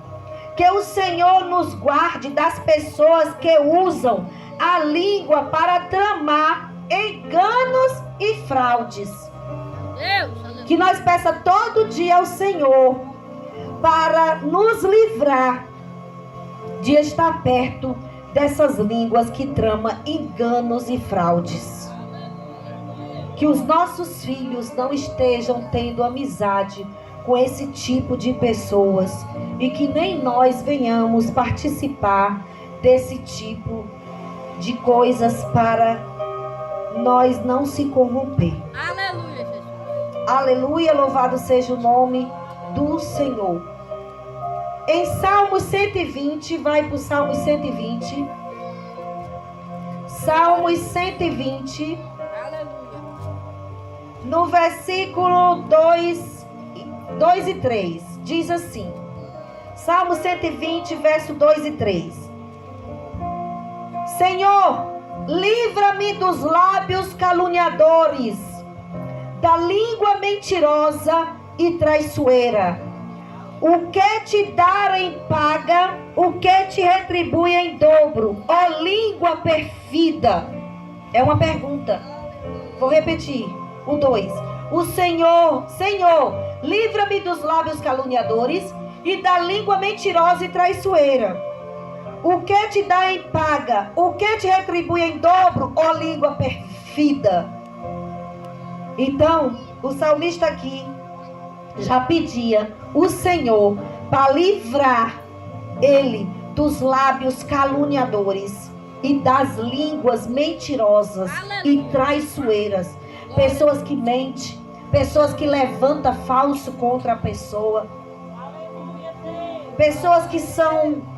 Que o Senhor nos guarde das pessoas que usam a língua para tramar enganos e fraudes. Deus, que nós peça todo dia ao Senhor para nos livrar de estar perto dessas línguas que tramam enganos e fraudes. Que os nossos filhos não estejam tendo amizade com esse tipo de pessoas e que nem nós venhamos participar desse tipo de coisas para nós não se corromper. Aleluia, Jesus. Aleluia, louvado seja o nome do Senhor. Em Salmos 120, vai para o Salmos 120. Salmos 120. Aleluia. No versículo 2 e 3, diz assim. Salmo 120, verso 2 e 3. Senhor, livra-me dos lábios caluniadores, da língua mentirosa e traiçoeira. O que te dar em paga, o que te retribui em dobro, ó língua perfida? É uma pergunta. Vou repetir. O 2. O Senhor, livra-me dos lábios caluniadores e da língua mentirosa e traiçoeira. O que te dá em paga, o que te retribui em dobro, ó língua perfida? Então, o salmista aqui já pedia o Senhor para livrar ele dos lábios caluniadores e das línguas mentirosas e traiçoeiras. Pessoas que mentem, pessoas que levantam falso contra a pessoa, pessoas que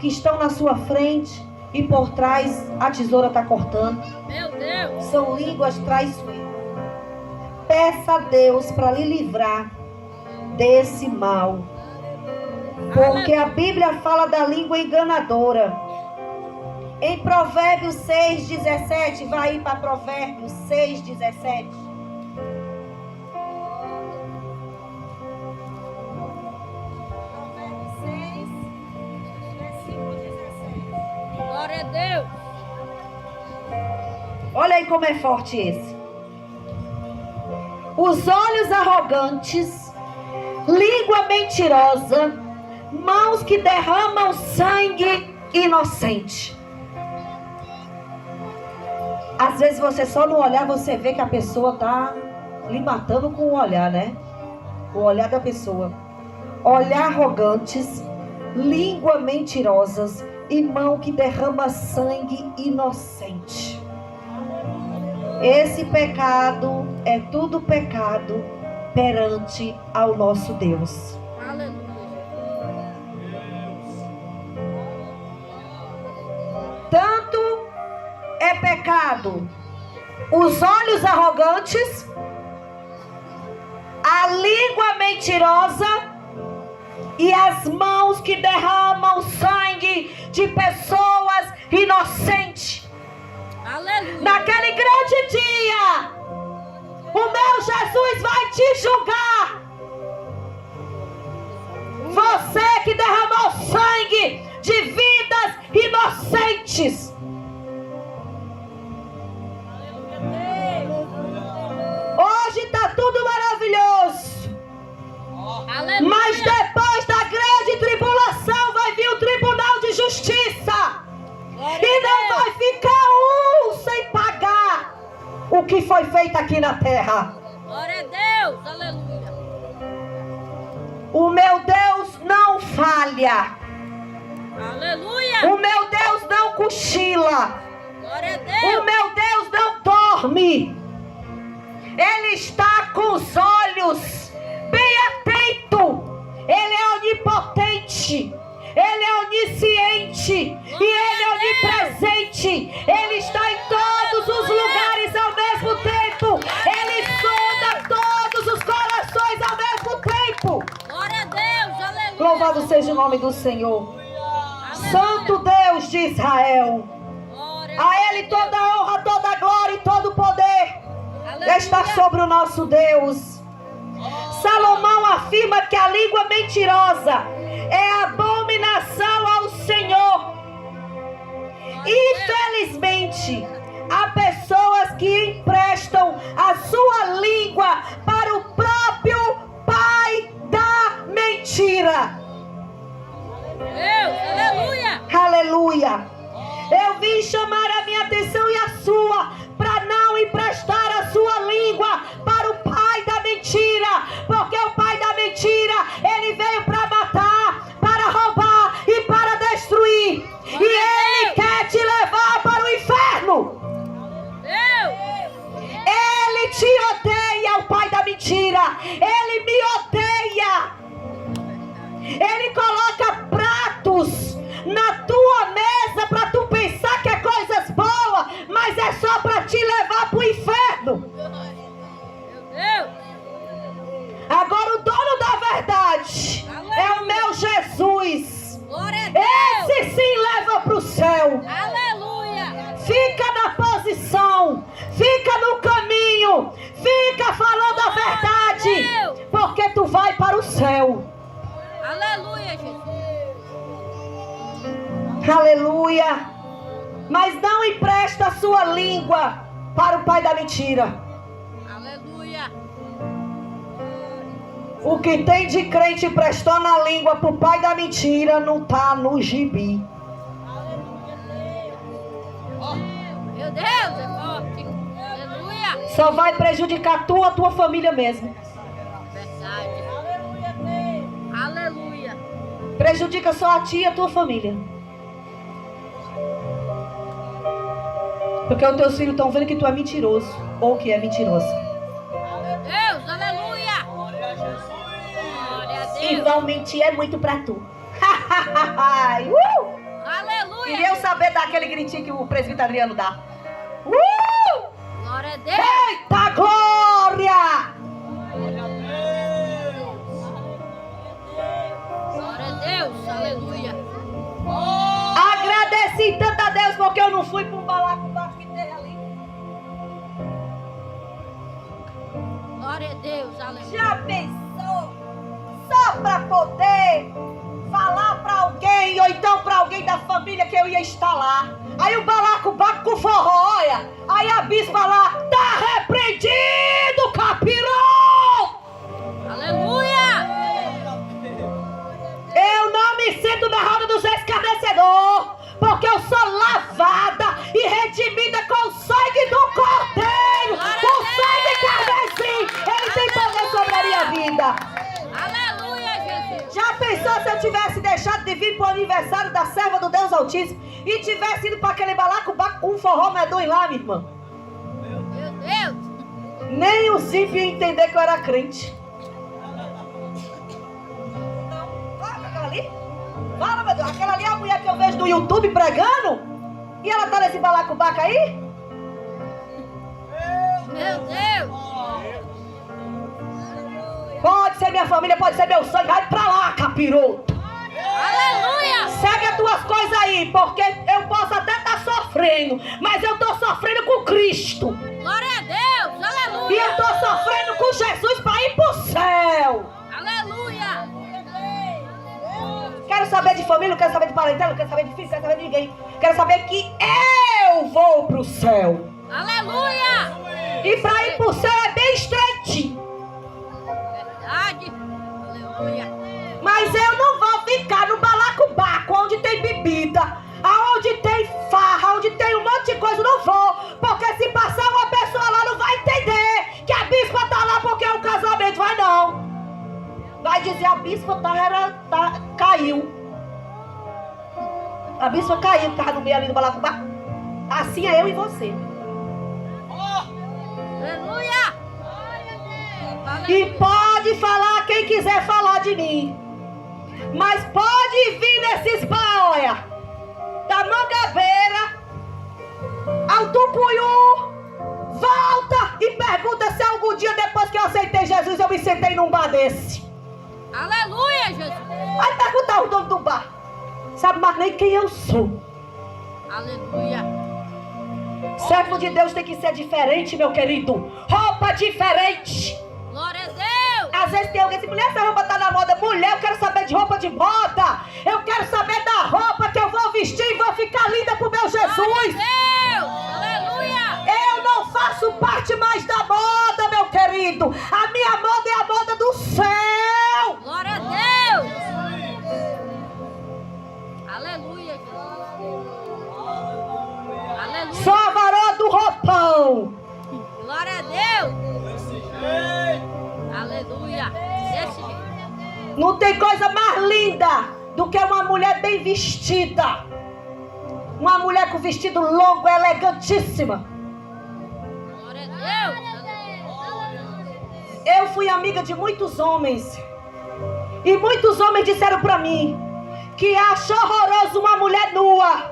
estão na sua frente e por trás a tesoura está cortando. Meu Deus. São línguas traiçoeiras. Peça a Deus para lhe livrar desse mal, porque a Bíblia fala da língua enganadora. Em Provérbios 6:17, vai para Provérbios 6:17. Provérbios 6, versículo 17. Glória a Deus. Olha aí como é forte esse. Os olhos arrogantes, língua mentirosa, mãos que derramam sangue inocente. Às vezes você só no olhar você vê que a pessoa está lhe matando com o olhar, né? O olhar da pessoa. Olhar arrogantes, língua mentirosas e mão que derrama sangue inocente. Esse pecado é tudo pecado perante ao nosso Deus. Aleluia. Tanto é pecado os olhos arrogantes, a língua mentirosa e as mãos que derramam sangue de pessoas inocentes. Aleluia. Naquele grande dia, o meu Jesus vai te julgar. Você que derramou sangue de vidas inocentes. Hoje está tudo maravilhoso. Aleluia. Mas depois da grande tribulação vai vir o tribunal de justiça. E não vai ficar sem pagar o que foi feito aqui na terra. Glória a Deus. Aleluia. O meu Deus não falha. Aleluia. O meu Deus não cochila. Glória a O Deus. meu Deus não dorme. Ele está com os olhos bem atento. Ele é onipotente. Ele é onisciente. E Ele é onipresente. Ele está em todos os lugares ao mesmo tempo. Ele sonda todos os corações ao mesmo tempo. Glória a Deus. Aleluia. Louvado seja o nome do Senhor. Aleluia. Santo Deus de Israel. Glória A Ele toda a honra, toda a glória e todo o poder Aleluia. está sobre o nosso Deus. Salomão afirma que a língua mentirosa é abominação ao Senhor. Infelizmente, há pessoas que emprestam a sua língua para o próprio pai da mentira. Deus. Aleluia. Aleluia. Eu vim chamar a minha atenção e a sua para não emprestar a sua língua para o pai da mentira, porque o pai da mentira, ele veio para matar, para roubar e para destruir. E ele quer te levar para o inferno. Deus. te odeia, o pai da mentira. Ele me odeia. Ele coloca pratos na tua mesa para tu pensar que é coisas boas, mas é só para te levar para o inferno. Agora o dono da verdade é o meu Jesus. Esse sim leva para o céu. Aleluia. Fica na posição, fica no caminho, fica falando a verdade, porque tu vai para o céu. Aleluia, Jesus. Aleluia. Mas não empresta a sua língua para o pai da mentira. Aleluia. O que tem de crente emprestando a língua para o pai da mentira não está no gibi. Meu Deus, é forte. Aleluia. Só vai prejudicar tu, a tua família mesmo. Verdade. Aleluia. Prejudica só a ti e a tua família. Porque os teus filhos estão vendo que tu é mentiroso ou que é mentirosa. Deus, aleluia. Glória a Deus. E vão mentir é muito pra tu. Aleluia. Queria eu saber daquele gritinho que o presbítero Adriano dá. Glória a Deus. Eita glória! Glória a Deus. Aleluia. Agradeci tanto a Deus porque eu não fui para um balacobaco que teve ali. Glória a Deus. Aleluia. Já pensou? Só para poder falar para alguém ou então para alguém da família que eu ia estar lá. Aí o balacobaco com forró, olha. Aí a bispa lá, tá repreendido, capirão! Aleluia. Eu não me sinto na roda dos escarnecedores, porque eu sou lavada e redimida com o sangue do Cordeiro, o sangue carmesim. Ele tem poder sobre a minha vida. Aleluia, Jesus. Já pensou se eu tivesse deixado de vir para o aniversário da serva do Deus Altíssimo e tivesse ido para aquele balacobaco com um forró medonho lá, minha irmã? Meu Deus. Nem os ímpios iam entender que eu era crente. Aquela ali? Fala, meu Deus. Aquela ali é a mulher que eu vejo no YouTube pregando? E ela tá nesse balacobaco aí? Meu Deus. Pode ser minha família, pode ser meu sangue. Vai pra lá, capiroto. Aleluia. Segue as tuas coisas aí, porque eu posso até estar sofrendo, mas eu tô sofrendo com Cristo. Glória a Deus. Aleluia. E eu tô sofrendo com Jesus para ir pro céu. Aleluia. Quero saber de família, não quero saber de parentela, não quero saber de filho, não quero saber de ninguém. Quero saber que eu vou pro céu. Aleluia. E para ir pro céu é bem estreitinho. Verdade. Aleluia. Mas eu não vou ficar no balacobaco, onde tem bebida, aonde tem farra, onde tem um monte de coisa, não vou. Porque se passar uma pessoa lá, não vai entender que a bispa tá lá porque é um casamento, vai não. Vai dizer, a bispa caiu. A bispa caiu, que tava no meio ali do balacobaco. Assim é eu e você. Aleluia. E pode falar quem quiser falar de mim. Mas pode vir nesses baóia da Mangabeira ao Tupuiú. Volta e pergunta se algum dia depois que eu aceitei Jesus eu me sentei num bar desse. Aleluia, Jesus. Vai perguntar o dono do bar. Sabe mais nem quem eu sou. Aleluia. Servo de Deus tem que ser diferente, meu querido. Roupa diferente. Glória a Deus. Às vezes tem alguém que diz, mulher, essa roupa tá na moda. Mulher, eu quero saber de roupa de moda. Eu quero saber da roupa que eu vou vestir e vou ficar linda pro meu Jesus. Glória a Deus. Aleluia. Eu não faço parte mais da moda, meu querido. A minha moda é a moda do céu. Glória a Deus. Aleluia, Jesus. Aleluia. Sou a varoa do roupão. Glória a Deus. Aleluia. Desse jeito. Não tem coisa mais linda do que uma mulher bem vestida. Uma mulher com vestido longo, elegantíssima. Glória a Deus. amiga de muitos homens. E muitos homens disseram para mim que achou horroroso uma mulher nua,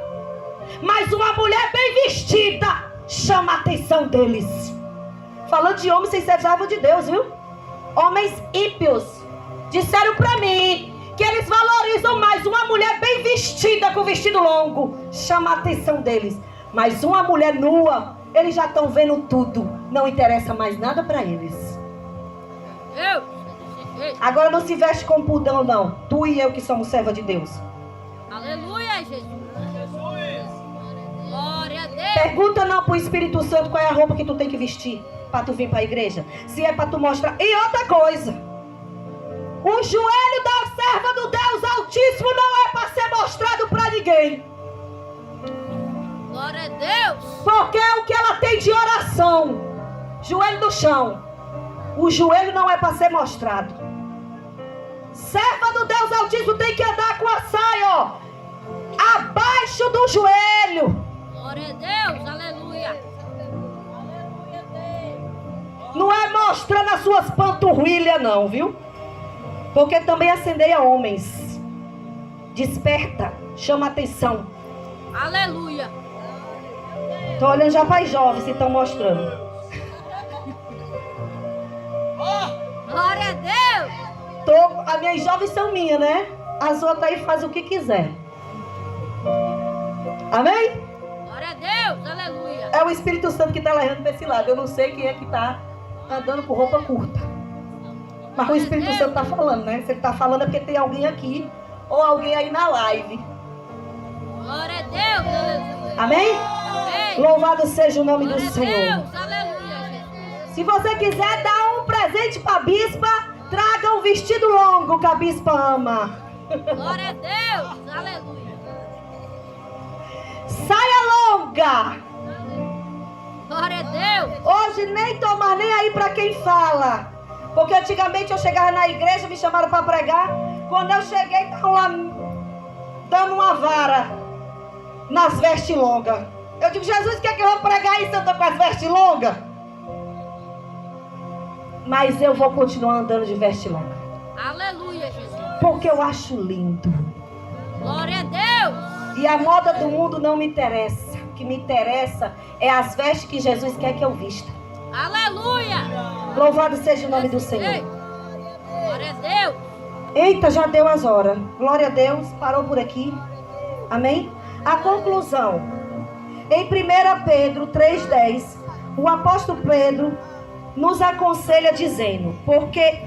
mas uma mulher bem vestida chama a atenção deles. Falando de homens sem ser servo de Deus, viu? Homens ímpios disseram para mim que eles valorizam mais uma mulher bem vestida com vestido longo, chama a atenção deles. Mas uma mulher nua, eles já estão vendo tudo, não interessa mais nada para eles. Agora não se veste com pudão, não. Tu e eu que somos serva de Deus. Aleluia, Jesus. Glória a Deus. Pergunta não pro Espírito Santo qual é a roupa que tu tem que vestir para tu vir para a igreja. Se é para tu mostrar. E outra coisa, o joelho da serva do Deus Altíssimo não é para ser mostrado para ninguém. Glória a Deus. Porque é o que ela tem de oração. Joelho no chão. O joelho não é para ser mostrado. Serva do Deus Altíssimo tem que andar com a saia, ó, abaixo do joelho. Glória a Deus. Aleluia. Não é mostrando as suas panturrilhas, não, viu? Porque também acendeia homens. Desperta, chama atenção. Aleluia. Tô olhando já para os jovens se estão mostrando. Glória a Deus. As minhas jovens são minhas, né? As outras aí fazem o que quiser. Amém? Glória a Deus. Aleluia. É o Espírito Santo que está levando para esse lado. Eu não sei quem é que está andando com roupa curta. Mas o Espírito Santo está falando, né? Se ele está falando é porque tem alguém aqui ou alguém aí na live. Glória a Deus. Aleluia. Amém? Amém. Louvado seja o nome do Glória a Senhor. Deus. Aleluia, Jesus. Se você quiser dar um presente para a bispa, traga um vestido longo que a bispa ama. Glória a Deus. Aleluia. Saia longa. Glória a Deus. Hoje nem tomar nem aí para quem fala. Porque antigamente eu chegava na igreja, me chamaram para pregar. Quando eu cheguei, estavam lá dando uma vara nas vestes longas. Eu digo, Jesus, quer que eu vou pregar isso? Eu estou com as vestes longas. Mas eu vou continuar andando de veste longa. Aleluia, Jesus. Porque eu acho lindo. Glória a Deus. E a moda do mundo não me interessa. O que me interessa é as vestes que Jesus quer que eu vista. Aleluia. Louvado seja o nome do Senhor. Ei. Glória a Deus. Eita, já deu as horas. Glória a Deus, parou por aqui. Amém? A conclusão. Em 1 Pedro 3,10, o apóstolo Pedro nos aconselha dizendo: porque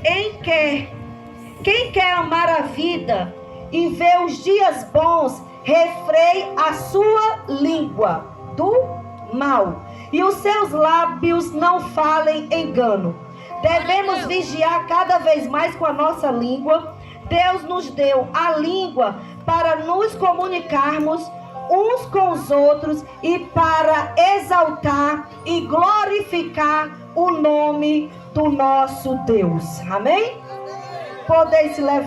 quem quer amar a vida e ver os dias bons, refreie a sua língua do mal e os seus lábios não falem engano. Devemos vigiar cada vez mais com a nossa língua. Deus nos deu a língua para nos comunicarmos uns com os outros e para exaltar e glorificar o nome do nosso Deus. Amém? Podeis se levantar.